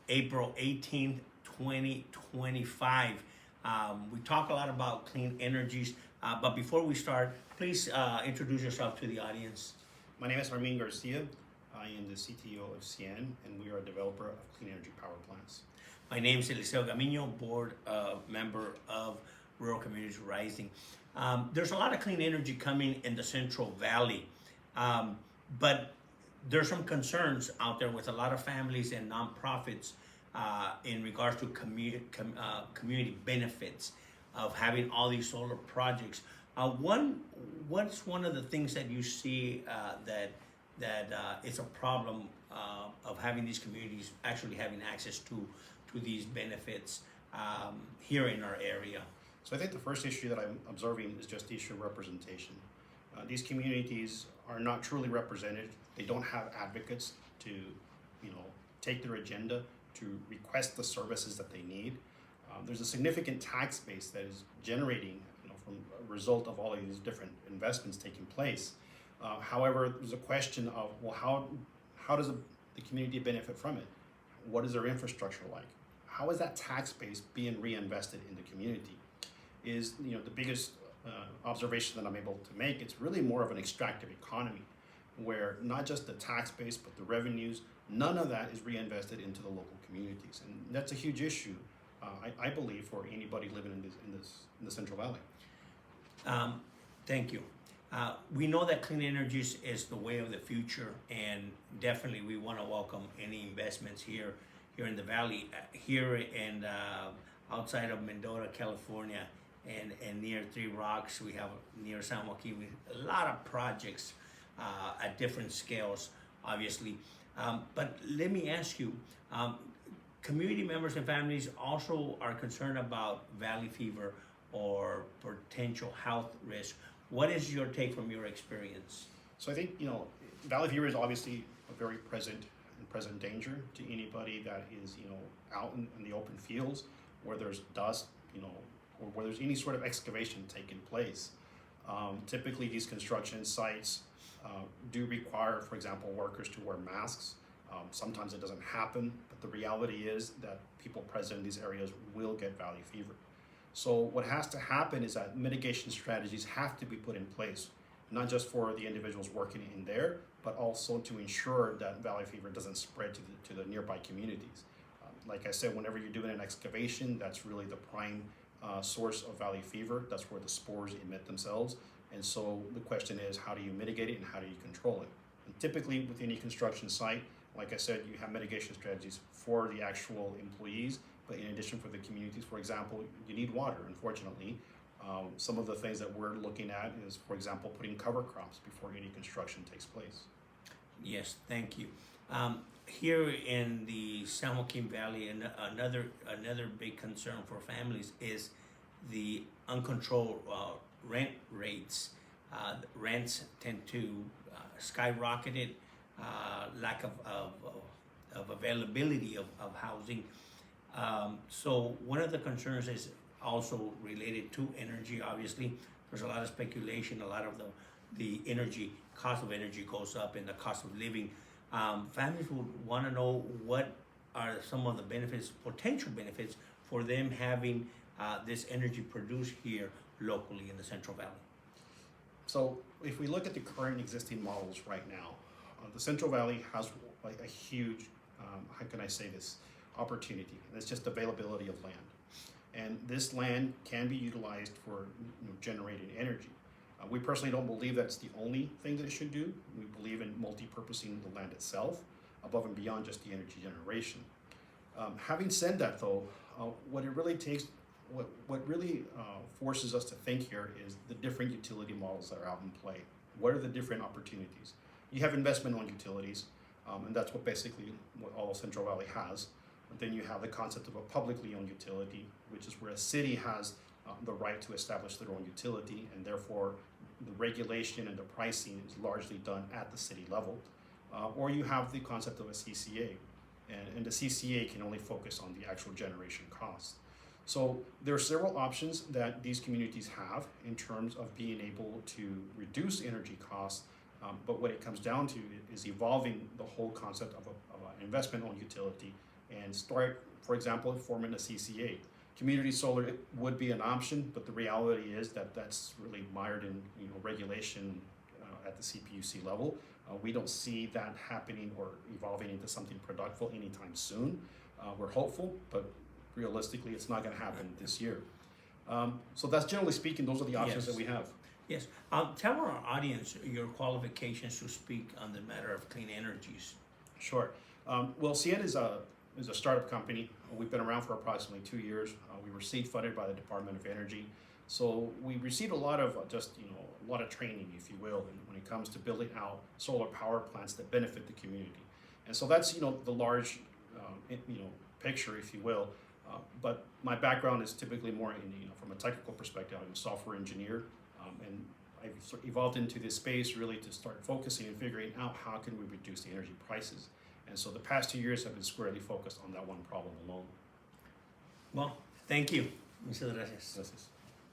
April 18th, 2025. We talk a lot about clean energies, but before we start, please introduce yourself to the audience. My name is Armín García. I am the CTO of CN, and we are a developer of clean energy power plants. My name is Eliseo, Gamiño, board member of Rural Communities Rising. There's a lot of clean energy coming in the Central Valley, but there's some concerns out there with a lot of families and nonprofits in regards to community benefits of having all these solar projects. What's one of the things that you see that is a problem of having these communities actually having access to these benefits here in our area? So I think the first issue that I'm observing is just the issue of representation. These communities are not truly represented. They don't have advocates to, take their agenda to request the services that they need. There's a significant tax base that is generating, from a result of all of these different investments taking place. However, there's a question of, well, how does the community benefit from it? What is their infrastructure like? How is that tax base being reinvested in the community? Is the biggest observation that I'm able to make. It's really more of an extractive economy, where not just the tax base but the revenues, none of that is reinvested into the local communities, and that's a huge issue. I believe for anybody living in the Central Valley. Thank you. We know that clean energies is the way of the future, and definitely we want to welcome any investments here in the valley, here and outside of Mendota, California, and near Three Rocks. We have near San Joaquin, a lot of projects at different scales, obviously. But let me ask you, community members and families also are concerned about valley fever or potential health risk. What is your take from your experience? So I think, valley fever is obviously a very present danger to anybody that is, out in the open fields where there's dust, or where there's any sort of excavation taking place. Typically these construction sites do require, for example, workers to wear masks. Sometimes it doesn't happen, but the reality is that people present in these areas will get valley fever. So what has to happen is that mitigation strategies have to be put in place, not just for the individuals working in there, but also to ensure that valley fever doesn't spread to the nearby communities. Like I said, whenever you're doing an excavation, that's really the prime source of valley fever. That's where the spores emit themselves. And so the question is, how do you mitigate it and how do you control it? And typically with any construction site, like I said, you have mitigation strategies for the actual employees, but in addition for the communities. For example, you need water, unfortunately. Some of the things that we're looking at is, for example, putting cover crops before any construction takes place. Yes, thank you. Here in the San Joaquin Valley, another big concern for families is the uncontrolled rent rates. Rents tend to skyrocket, lack of availability of housing. So one of the concerns is also related to energy. Obviously, there's a lot of speculation. A lot of the cost of energy goes up, and the cost of living. Families would want to know what are some of the potential benefits for them having this energy produced here locally in the Central Valley. So if we look at the current existing models right now, the Central Valley has a huge, how can I say this, opportunity. It's just availability of land. And this land can be utilized for generating energy. We personally don't believe that's the only thing that it should do. We believe in multi-purposing the land itself, above and beyond just the energy generation. Having said that, though, what really forces us to think here is the different utility models that are out in play. What are the different opportunities? You have investment on utilities, and that's what all Central Valley has. But then you have the concept of a publicly owned utility, which is where a city has the right to establish their own utility, and therefore the regulation and the pricing is largely done at the city level. Or you have the concept of a CCA, and the CCA can only focus on the actual generation costs. So there are several options that these communities have in terms of being able to reduce energy costs, but what it comes down to is evolving the whole concept of an investment on utility and start, for example, forming a CCA. Community solar would be an option, but the reality is that that's really mired in regulation at the CPUC level. We don't see that happening or evolving into something productive anytime soon. We're hopeful, but realistically, it's not going to happen this year. So that's generally speaking, those are the options that we have. Yes. Tell our audience your qualifications to speak on the matter of clean energies. Sure. Well, CN is a startup company. We've been around for approximately 2 years. We were seed funded by the Department of Energy. So we received a lot of a lot of training, if you will, when it comes to building out solar power plants that benefit the community. And so that's the large picture, if you will. But my background is typically more in from a technical perspective. I'm a software engineer, and I've sort of evolved into this space really to start focusing and figuring out how can we reduce the energy prices. And so the past 2 years have been squarely focused on that one problem alone. Well, thank you. Muchas gracias. Gracias.